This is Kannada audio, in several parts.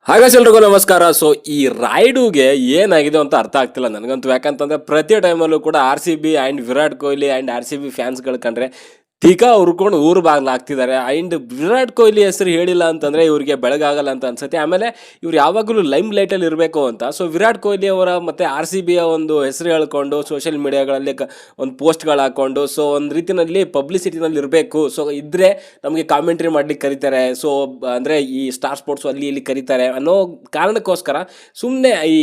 ಹಾಗಾದ್ರೆ ಎಲ್ರಿಗೂ ನಮಸ್ಕಾರ. ಸೊ ಈ ರಾಯ್ಡುಗೆ ಏನಾಗಿದೆ ಅಂತ ಅರ್ಥ ಆಗ್ತಿಲ್ಲ ನನಗಂತೂ. ಯಾಕಂತಂದ್ರೆ ಪ್ರತಿ ಟೈಮಲ್ಲೂ ಕೂಡ R C B and Virat Kohli and R C B ಫ್ಯಾನ್ಸ್ಗಳು ಕಂಡ್ರೆ ತೀಕಾ ಹುರ್ಕೊಂಡು ಊರು ಬಾಗ್ಲಾಗ್ತಿದ್ದಾರೆ. ಆ್ಯಂಡ್ ವಿರಾಟ್ ಕೊಹ್ಲಿ ಹೆಸರು ಹೇಳಿಲ್ಲ ಅಂತಂದರೆ ಇವ್ರಿಗೆ ಬೆಳಗಾಗಲ್ಲ ಅಂತ ಅನ್ಸುತ್ತೆ. ಆಮೇಲೆ ಇವ್ರು ಯಾವಾಗಲೂ ಲೈಮ್ ಲೈಟಲ್ಲಿ ಇರಬೇಕು ಅಂತ. ಸೊ ವಿರಾಟ್ ಕೊಹ್ಲಿ ಅವರ ಮತ್ತು ಆರ್ ಸಿ ಬಿಯ ಒಂದು ಹೆಸರು ಹೇಳ್ಕೊಂಡು ಸೋಷಿಯಲ್ ಮೀಡಿಯಾಗಳಲ್ಲಿ ಒಂದು ಪೋಸ್ಟ್ಗಳು ಹಾಕ್ಕೊಂಡು ಸೊ ಒಂದು ರೀತಿಯಲ್ಲಿ ಪಬ್ಲಿಸಿಟಿನಲ್ಲಿ ಇರಬೇಕು. ಸೊ ಇದ್ದರೆ ನಮಗೆ ಕಾಮೆಂಟ್ರಿ ಮಾಡ್ಲಿಕ್ಕೆ ಕರೀತಾರೆ. ಸೊ ಅಂದರೆ ಈ ಸ್ಟಾರ್ ಸ್ಪೋರ್ಟ್ಸು ಅಲ್ಲಿ ಇಲ್ಲಿ ಕರೀತಾರೆ ಅನ್ನೋ ಕಾರಣಕ್ಕೋಸ್ಕರ ಸುಮ್ಮನೆ ಈ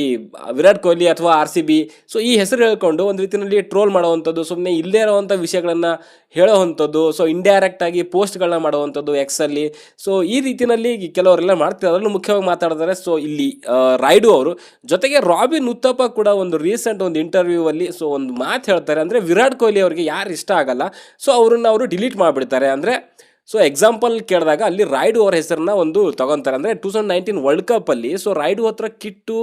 ವಿರಾಟ್ ಕೊಹ್ಲಿ ಅಥವಾ ಆರ್ ಸಿ ಬಿ ಸೊ ಈ ಹೆಸರು ಹೇಳ್ಕೊಂಡು ಒಂದು ರೀತಿಯಲ್ಲಿ ಟ್ರೋಲ್ ಮಾಡುವಂಥದ್ದು, ಸುಮ್ಮನೆ ಇಲ್ಲದೇ ಇರೋವಂಥ ವಿಷಯಗಳನ್ನು ಹೇಳೋವಂಥದ್ದು, ಸೊ ಇಂಡೈರೆಕ್ಟ್ ಆಗಿ ಪೋಸ್ಟ್ಗಳನ್ನ ಮಾಡುವಂಥದ್ದು ಎಕ್ಸಲ್ಲಿ. ಸೊ ಈ ರೀತಿಯಲ್ಲಿ ಕೆಲವರೆಲ್ಲ ಮಾಡ್ತಿದ್ದಾರೆ, ಅದರಲ್ಲೂ ಮುಖ್ಯವಾಗಿ ಮಾತಾಡ್ತಾರೆ. ಸೊ ಇಲ್ಲಿ ರಾಯ್ಡು ಅವರು ಜೊತೆಗೆ ರಾಬಿನ್ ಉತ್ತಪ್ಪ ಕೂಡ ಒಂದು ರೀಸೆಂಟ್ ಒಂದು ಇಂಟರ್ವ್ಯೂ ಅಲ್ಲಿ ಸೊ ಒಂದು ಮಾತು ಹೇಳ್ತಾರೆ. ಅಂದರೆ ವಿರಾಟ್ ಕೊಹ್ಲಿ ಅವರಿಗೆ ಯಾರು ಇಷ್ಟ ಆಗಲ್ಲ ಸೊ ಅವರು ಡಿಲೀಟ್ ಮಾಡಿಬಿಡ್ತಾರೆ. ಅಂದರೆ ಸೊ ಎಕ್ಸಾಂಪಲ್ ಕೇಳಿದಾಗ ಅಲ್ಲಿ ರಾಯ್ಡು ಅವರ ಹೆಸರನ್ನ ಒಂದು ತಗೊತಾರೆ. ಅಂದರೆ 2019 ವರ್ಲ್ಡ್ ಕಪ್ಪಲ್ಲಿ ಸೊ ರಾಯ್ಡು ಹತ್ರ ಕಿಟ್ಟು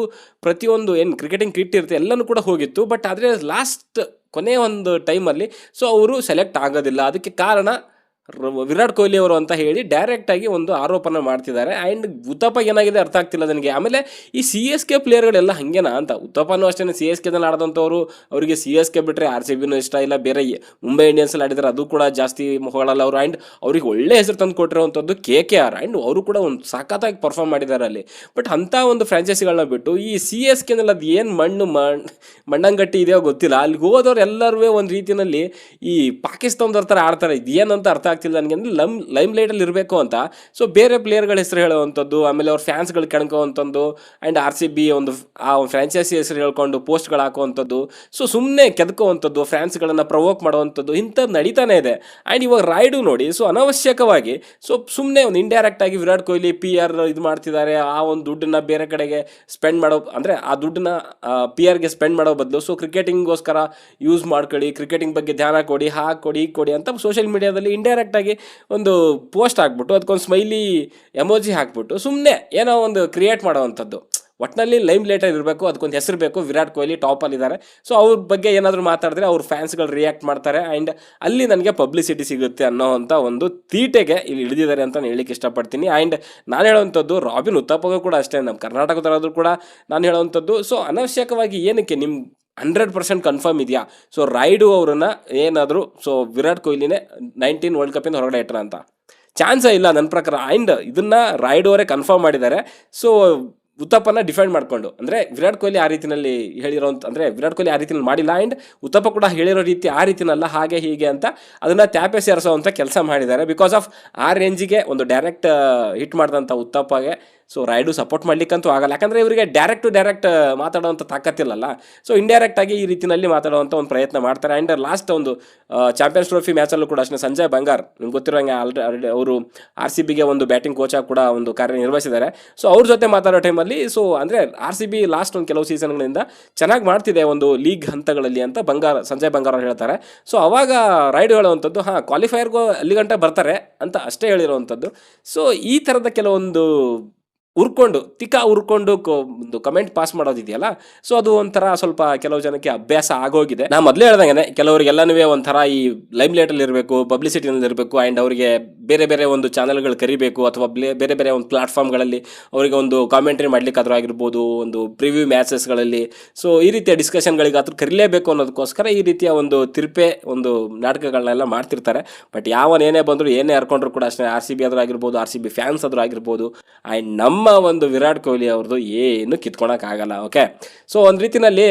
ಪ್ರತಿಯೊಂದು ಏನು ಕ್ರಿಕೆಟಿಂಗ್ ಕಿಟ್ ಇರುತ್ತೆ ಎಲ್ಲನೂ ಕೂಡ ಹೋಗಿತ್ತು. ಬಟ್ ಆದರೆ ಲಾಸ್ಟ್ ಕೊನೆಯ ಒಂದು ಟೈಮಲ್ಲಿ ಸೊ ಅವರು ಸೆಲೆಕ್ಟ್ ಆಗೋದಿಲ್ಲ. ಅದಕ್ಕೆ ಕಾರಣ ವಿರಾಟ್ ಕೊಹ್ಲಿ ಅವರು ಅಂತ ಹೇಳಿ ಡೈರೆಕ್ಟಾಗಿ ಒಂದು ಆರೋಪನ ಮಾಡ್ತಿದ್ದಾರೆ. ಆ್ಯಂಡ್ ಉತ್ತಪ್ಪ ಏನಾಗಿದೆ ಅರ್ಥ ಆಗ್ತಿಲ್ಲ ನನಗೆ. ಆಮೇಲೆ ಈ ಸಿ ಎಸ್ ಕೆ ಪ್ಲೇಯರ್ಗಳೆಲ್ಲ ಹಾಗೇನಾ ಅಂತ. ಉತ್ತಪ್ಪನೂ ಅಷ್ಟೇ ಸಿ ಎಸ್ ಕೆದಲ್ಲಿ ಆಡಿದಂಥವ್ರು, ಅವರಿಗೆ ಸಿ ಎಸ್ ಕೆ ಬಿಟ್ಟರೆ ಆರ್ ಸಿ ಬಿನೂ ಇಷ್ಟ ಇಲ್ಲ. ಬೇರೆ ಮುಂಬೈ ಇಂಡಿಯನ್ಸಲ್ಲಿ ಆಡಿದರೆ ಅದು ಕೂಡ ಜಾಸ್ತಿ ಹೊಗಳಲ್ಲ ಅವರು. ಆ್ಯಂಡ್ ಅವ್ರಿಗೆ ಒಳ್ಳೆ ಹೆಸರು ತಂದು ಕೊಟ್ಟಿರುವಂಥದ್ದು ಕೆ ಕೆ ಆರ್. ಆ್ಯಂಡ್ ಅವರು ಕೂಡ ಒಂದು ಸಖತ್ತಾಗಿ ಪರ್ಫಾರ್ಮ್ ಮಾಡಿದ್ದಾರೆ ಅಲ್ಲಿ. ಬಟ್ ಅಂಥ ಒಂದು ಫ್ರಾಂಚೈಸಿಗಳನ್ನ ಬಿಟ್ಟು ಈ ಸಿ ಎಸ್ ಕೆನಲ್ಲಿ ಅದು ಏನು ಮಣ್ಣಂಗಟ್ಟಿ ಇದೆಯೋ ಗೊತ್ತಿಲ್ಲ. ಅಲ್ಲಿಗೆ ಹೋದವ್ರು ಎಲ್ಲರೂ ಒಂದು ರೀತಿಯಲ್ಲಿ ಈ ಪಾಕಿಸ್ತಾನದವ್ರ ಥರ ಆಡ್ತಾರೆ. ಇದು ಏನಂತ ಅರ್ಥ ಆಗ್ತಿಲ್ಲ ನನಗೆ. ಅಂದರೆ ಲೈಮ್ ಲೈಟಲ್ಲಿ ಇರಬೇಕು ಅಂತ ಸೊ ಬೇರೆ ಪ್ಲೇಯರ್ಗಳ ಹೆಸರು ಹೇಳುವಂಥದ್ದು, ಆಮೇಲೆ ಅವ್ರ ಫ್ಯಾನ್ಸ್ಗಳು ಕೆಣ್ಕೋವಂಥದ್ದು, ಆ್ಯಂಡ್ ಆರ್ ಸಿ ಬಿ ಒಂದು ಆ ಫ್ರಾಂಚೈಸಿ ಹೆಸರು ಹೇಳ್ಕೊಂಡು ಪೋಸ್ಟ್ಗಳು ಹಾಕುವಂಥದ್ದು, ಸೊ ಸುಮ್ಮನೆ ಕೆದಕುವಂಥದ್ದು, ಫ್ಯಾನ್ಸ್ಗಳನ್ನು ಪ್ರವೋಕ್ ಮಾಡುವಂಥದ್ದು ಇಂಥದ್ದು ನಡೀತಾನೆ ಇದೆ. ಆ್ಯಂಡ್ ಇವಾಗ ರಾಯ್ಡು ನೋಡಿ ಸೊ ಅನವಶ್ಯಕವಾಗಿ ಸೊ ಸುಮ್ಮನೆ ಒಂದು ಇಂಡೈರೆಕ್ಟ್ ಆಗಿ ವಿರಾಟ್ ಕೊಹ್ಲಿ ಪಿ ಆರ್ ಇದು ಮಾಡ್ತಿದ್ದಾರೆ. ಆ ಒಂದು ದುಡ್ಡನ್ನ ಬೇರೆ ಕಡೆಗೆ ಸ್ಪೆಂಡ್ ಮಾಡೋ, ಅಂದರೆ ಆ ದುಡ್ಡನ್ನ ಪಿ ಆರ್ಗೆ ಸ್ಪೆಂಡ್ ಮಾಡೋ ಬದಲು ಸೊ ಕ್ರಿಕೆಟಿಂಗ್ಗೋಸ್ಕರ ಯೂಸ್ ಮಾಡ್ಕೊಳ್ಳಿ, ಕ್ರಿಕೆಟಿಂಗ್ ಬಗ್ಗೆ ಧ್ಯಾನ ಕೊಡಿ, ಹಾಕೊಡಿ ಈಗ ಕೊಡಿ ಅಂತ ಸೋಷಿಯಲ್ ಮೀಡಿಯಾದಲ್ಲಿ ಇಂಡೈರೆಕ್ಟ್ ಆಗಿ ಒಂದು ಪೋಸ್ಟ್ ಹಾಕ್ಬಿಟ್ಟು ಅದಕ್ಕೊಂದು ಸ್ಮೈಲಿ ಎಮೋಜಿ ಹಾಕ್ಬಿಟ್ಟು ಸುಮ್ಮನೆ ಏನೋ ಒಂದು ಕ್ರಿಯೇಟ್ ಮಾಡೋವಂಥದ್ದು. ಒಟ್ಟಿನಲ್ಲಿ ಲೈಮ್ ಲೈಟಲ್ಲಿ ಇರಬೇಕು, ಅದಕ್ಕೊಂದು ಹೆಸರು ಬೇಕು. ವಿರಾಟ್ ಕೊಹ್ಲಿ ಟಾಪಲ್ಲಿದ್ದಾರೆ. ಸೊ ಅವ್ರ ಬಗ್ಗೆ ಏನಾದರೂ ಮಾತಾಡಿದ್ರೆ ಅವ್ರ ಫ್ಯಾನ್ಸ್ಗಳು ರಿಯಾಕ್ಟ್ ಮಾಡ್ತಾರೆ. ಆ್ಯಂಡ್ ಅಲ್ಲಿ ನನಗೆ ಪಬ್ಲಿಸಿಟಿ ಸಿಗುತ್ತೆ ಅನ್ನೋವಂಥ ಒಂದು ತೀಟೆಗೆ ಇಲ್ಲಿ ಇಳಿದಿದ್ದಾರೆ ಅಂತ ನಾನು ಹೇಳಲಿಕ್ಕೆ ಇಷ್ಟಪಡ್ತೀನಿ. ಆ್ಯಂಡ್ ನಾನು ಹೇಳೋವಂಥದ್ದು ರಾಬಿನ್ ಉತ್ತಪ್ಪಗೂ ಕೂಡ ಅಷ್ಟೇ, ನಮ್ಮ ಕರ್ನಾಟಕದವರಾದರೂ ಕೂಡ ನಾನು ಹೇಳೋವಂಥದ್ದು ಸೊ ಅನವಶ್ಯಕವಾಗಿ ಏನಕ್ಕೆ ನಿಮ್ಮ 100% ಕನ್ಫರ್ಮ್ ಇದೆಯಾ ಸೊ ರಾಯ್ಡು ಅವರನ್ನು ಏನಾದರೂ ಸೊ ವಿರಾಟ್ ಕೊಹ್ಲಿನೇ 19 ವರ್ಲ್ಡ್ ಕಪ್ಪಿಂದ ಹೊರಗಡೆ ಇಟ್ಟರ ಅಂತ ಚಾನ್ಸೇ ಇಲ್ಲ ನನ್ನ ಪ್ರಕಾರ. ಆ್ಯಂಡ್ ಇದನ್ನು ರಾಯ್ಡು ಅವರೇ ಕನ್ಫರ್ಮ್ ಮಾಡಿದ್ದಾರೆ. ಸೊ ಉತ್ತಪ್ಪನ ಡಿಫೆಂಡ್ ಮಾಡಿಕೊಂಡು, ಅಂದರೆ ವಿರಾಟ್ ಕೊಹ್ಲಿ ಆ ರೀತಿಯಲ್ಲಿ ಹೇಳಿರೋಂಥ, ಅಂದರೆ ವಿರಾಟ್ ಕೊಹ್ಲಿ ಆ ರೀತಿಯಲ್ಲಿ ಮಾಡಿಲ್ಲ. ಆ್ಯಂಡ್ ಉತ್ತಪ್ಪ ಕೂಡ ಹೇಳಿರೋ ರೀತಿ ಆ ರೀತಿನಲ್ಲ, ಹಾಗೆ ಹೀಗೆ ಅಂತ ಅದನ್ನು ತ್ಯಾಪೆ ಸೇರಿಸೋವಂಥ ಕೆಲಸ ಮಾಡಿದ್ದಾರೆ. ಬಿಕಾಸ್ ಆಫ್ ಆ ರೇಂಜಿಗೆ ಒಂದು ಡೈರೆಕ್ಟ್ ಹಿಟ್ ಮಾಡಿದಂಥ ಉತ್ತಪ್ಪಗೆ ಸೊ ರಾಯ್ಡು ಸಪೋರ್ಟ್ ಮಾಡಲಿಕ್ಕಂತೂ ಆಗಲ್ಲ. ಯಾಕಂದರೆ ಇವರಿಗೆ ಡೈರೆಕ್ಟ್ ಮಾತಾಡೋವಂಥ ತಾಕತ್ತಿಲ್ಲಲ್ಲ. ಸೊ ಇಂಡೈರೆಕ್ಟಾಗಿ ಈ ರೀತಿಯಲ್ಲಿ ಮಾತಾಡುವಂಥ ಒಂದು ಪ್ರಯತ್ನ ಮಾಡ್ತಾರೆ. ಆ್ಯಂಡ್ ಲಾಸ್ಟ್ ಒಂದು ಚಾಂಪಿಯನ್ಸ್ ಟ್ರೋಫಿ ಮ್ಯಾಚಲ್ಲೂ ಕೂಡ ಅಷ್ಟೇ ಸಂಜಯ್ ಬಂಗಾರ್, ನಿಮ್ಗೆ ಗೊತ್ತಿರೋಂಗೆ ಆಲ್ರೆಡಿ ಅವರು ಆರ್ ಸಿ ಬಿಗೆ ಒಂದು ಬ್ಯಾಟಿಂಗ್ ಕೋಚಾಗಿ ಕೂಡ ಒಂದು ಕಾರ್ಯನಿರ್ವಹಿಸಿದ್ದಾರೆ. ಸೊ ಅವ್ರ ಜೊತೆ ಮಾತಾಡೋ ಟೈಮಲ್ಲಿ ಸೊ ಅಂದರೆ ಆರ್ ಸಿ ಬಿ ಲಾಸ್ಟ್ ಒಂದು ಕೆಲವು ಸೀಸನ್ಗಳಿಂದ ಚೆನ್ನಾಗಿ ಮಾಡ್ತಿದೆ ಒಂದು ಲೀಗ್ ಹಂತಗಳಲ್ಲಿ ಅಂತ ಸಂಜಯ್ ಬಂಗಾರ್ ಅವ್ರು ಹೇಳ್ತಾರೆ. ಸೊ ಅವಾಗ ರಾಯ್ಡು ಹೇಳುವಂಥದ್ದು ಕ್ವಾಲಿಫೈಯರ್ಗೂ ಅಲ್ಲಿ ಗಂಟೆ ಬರ್ತಾರೆ ಅಂತ ಅಷ್ಟೇ ಹೇಳಿರುವಂಥದ್ದು. ಸೊ ಈ ಥರದ ಕೆಲವೊಂದು ಹುರ್ಕೊಂಡು ಒಂದು ಕಮೆಂಟ್ ಪಾಸ್ ಮಾಡೋದಿದೆಯಲ್ಲ, ಸೊ ಅದು ಒಂಥರ ಸ್ವಲ್ಪ ಕೆಲವು ಜನಕ್ಕೆ ಅಭ್ಯಾಸ ಆಗೋಗಿದೆ. ನಾ ಮೊದಲೇ ಹೇಳ್ದಂಗೆ ಕೆಲವರಿಗೆಲ್ಲನೂ ಒಂಥರ ಈ ಲೈಮ್ ಲೈಟಲ್ಲಿ ಇರಬೇಕು, ಪಬ್ಲಿಸಿಟಿನಲ್ಲಿ ಇರಬೇಕು. ಆ್ಯಂಡ್ ಅವರಿಗೆ ಬೇರೆ ಒಂದು ಚಾನಲ್ಗಳು ಕರಿಬೇಕು, ಅಥವಾ ಬೇರೆ ಒಂದು ಪ್ಲಾಟ್ಫಾರ್ಮ್ಗಳಲ್ಲಿ ಅವರಿಗೆ ಒಂದು ಕಾಮೆಂಟ್ರಿ ಮಾಡ್ಲಿಕ್ಕಾದ್ರೂ ಆಗಿರ್ಬೋದು, ಒಂದು ಪ್ರಿವ್ಯೂ ಮ್ಯಾಚಸ್ಗಳಲ್ಲಿ ಸೊ ಈ ರೀತಿಯ ಡಿಸ್ಕಷನ್ಗಳಿಗೆ ಆದರೂ ಕರೀಲೇಬೇಕು ಅನ್ನೋದಕ್ಕೋಸ್ಕರ ಈ ರೀತಿಯ ಒಂದು ಒಂದು ನಾಟಕಗಳನ್ನೆಲ್ಲ ಮಾಡ್ತಿರ್ತಾರೆ. ಬಟ್ ಯಾವನೇನೇ ಬಂದರೂ ಏನೇ ಹರ್ಕೊಂಡ್ರು ಕೂಡ ಅಷ್ಟೇ, ಆರ್ ಸಿ ಬಿ ಆದರೂ ಆಗಿರ್ಬೋದು, ಆರ್ ಸಿ ಬಿ ಫ್ಯಾನ್ಸ್ ಆದರೂ ಆಗಿರ್ಬೋದು, ಆ್ಯಂಡ್ ನಮ್ಮ ಒಂದು ವಿರಾಟ್ ಕೊಹ್ಲಿ ಅವ್ರದ್ದು ಏನು ಕಿತ್ಕೊಳಕ್ಕಾಗಲ್ಲ. ಓಕೆ, ಸೊ ಒಂದು ರೀತಿಯಲ್ಲಿ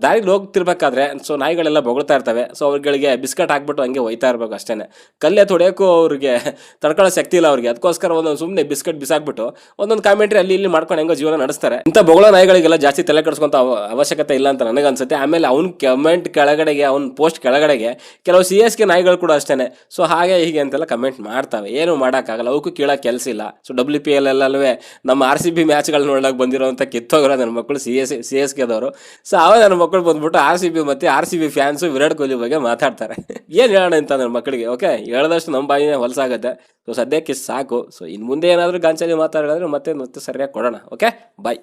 ದಾರಿಗೆ ಹೋಗ್ತಿರ್ಬೇಕಾದ್ರೆ ಸೊ ನಾಯಿಗಳೆಲ್ಲ ಬೊಗಳ್ತಾ ಇರ್ತವೆ. ಸೊ ಅವ್ರಿಗೆ ಬಿಸ್ಕಟ್ ಹಾಕ್ಬಿಟ್ಟು ಹಂಗೆ ಒಯ್ತಾ ಇರಬೇಕು ಅಷ್ಟೇ. ಕಲ್ಲೇ ತೊಡೆಯೋಕ್ಕೂ ಅವ್ರಿಗೆ ತಡ್ಕೊಳ್ಳೋ ಶಕ್ತಿ ಇಲ್ಲ ಅವ್ರಿಗೆ. ಅದಕ್ಕೋಸ್ಕರ ಒಂದೊಂದು ಸುಮ್ಮನೆ ಬಿಸ್ಕಟ್ ಬಿಸಾಕ್ಬಿಟ್ಟು ಒಂದೊಂದು ಕಾಮೆಂಟ್ರಿ ಅಲ್ಲಿ ಇಲ್ಲಿ ಮಾಡ್ಕೊಂಡು ಹೆಂಗೋ ಜೀವನ ನಡೆಸ್ತಾರೆ. ಇಂಥ ಬೊಗಳೋ ನಾಯಿಗಳಿಗೆಲ್ಲ ಜಾಸ್ತಿ ತಲೆ ಕೆಡಿಸ್ಕೊಂತ ಅವಶ್ಯಕತೆ ಇಲ್ಲ ಅಂತ ನನಗನ್ಸುತ್ತೆ. ಆಮೇಲೆ ಅವ್ನ ಕಮೆಂಟ್ ಕೆಳಗಡೆಗೆ, ಅವ್ನ ಪೋಸ್ಟ್ ಕೆಳಗಡೆಗೆ ಕೆಲವು ಸಿ ಎಸ್ ಕೆ ನಾಯಿಗಳು ಕೂಡ ಅಷ್ಟೇ ಸೊ ಹಾಗೆ ಹೀಗೆ ಅಂತೆಲ್ಲ ಕಮೆಂಟ್ ಮಾಡ್ತವೆ. ಏನು ಮಾಡೋಕ್ಕಾಗಲ್ಲ, ಅವಕ್ಕೂ ಕೇಳೋಕೆ ಕೆಲಸ ಇಲ್ಲ. ಸೊ WPL ಎಲ್ಲವೇ ನಮ್ಮ ಆರ್ ಸಿ ಬಿ ಮ್ಯಾಚ್ಗಳು ನೋಡೋಕೆ ಬಂದಿರೋಂಥ ಕಿತ್ತೋಗಿರೋ ನನ್ನ ಮಕ್ಕಳು ಸಿ ಎಸ್ ಕೆದವರು. ಸೊ ಅವಾಗ ನನ್ನ ಮಕ್ಕಳು ಬಂದ್ಬಿಟ್ಟು ಆರ್ ಸಿ ಬಿ ಮತ್ತು R C B fans Virat Kohli ಬಗ್ಗೆ ಮಾತಾಡ್ತಾರೆ. ಏನು ಹೇಳೋಣ ಅಂತ ನನ್ನ ಮಕ್ಕಳಿಗೆ. ಓಕೆ, ಹೇಳ್ದಷ್ಟು ನಮ್ಮ ಬಾಯಿನೇ ಹೊಲಸಾಗುತ್ತೆ. ಸೊ ಸದ್ಯಕ್ಕೆ ಸಾಕು. ಸೊ ಇನ್ನು ಮುಂದೆ ಏನಾದರೂ ಗಾಂಚಲಿ ಮಾತಾಡಿದ್ರೆ ಮತ್ತೆ ಸರಿಯಾಗಿ ಕೊಡೋಣ. ಓಕೆ, ಬಾಯ್.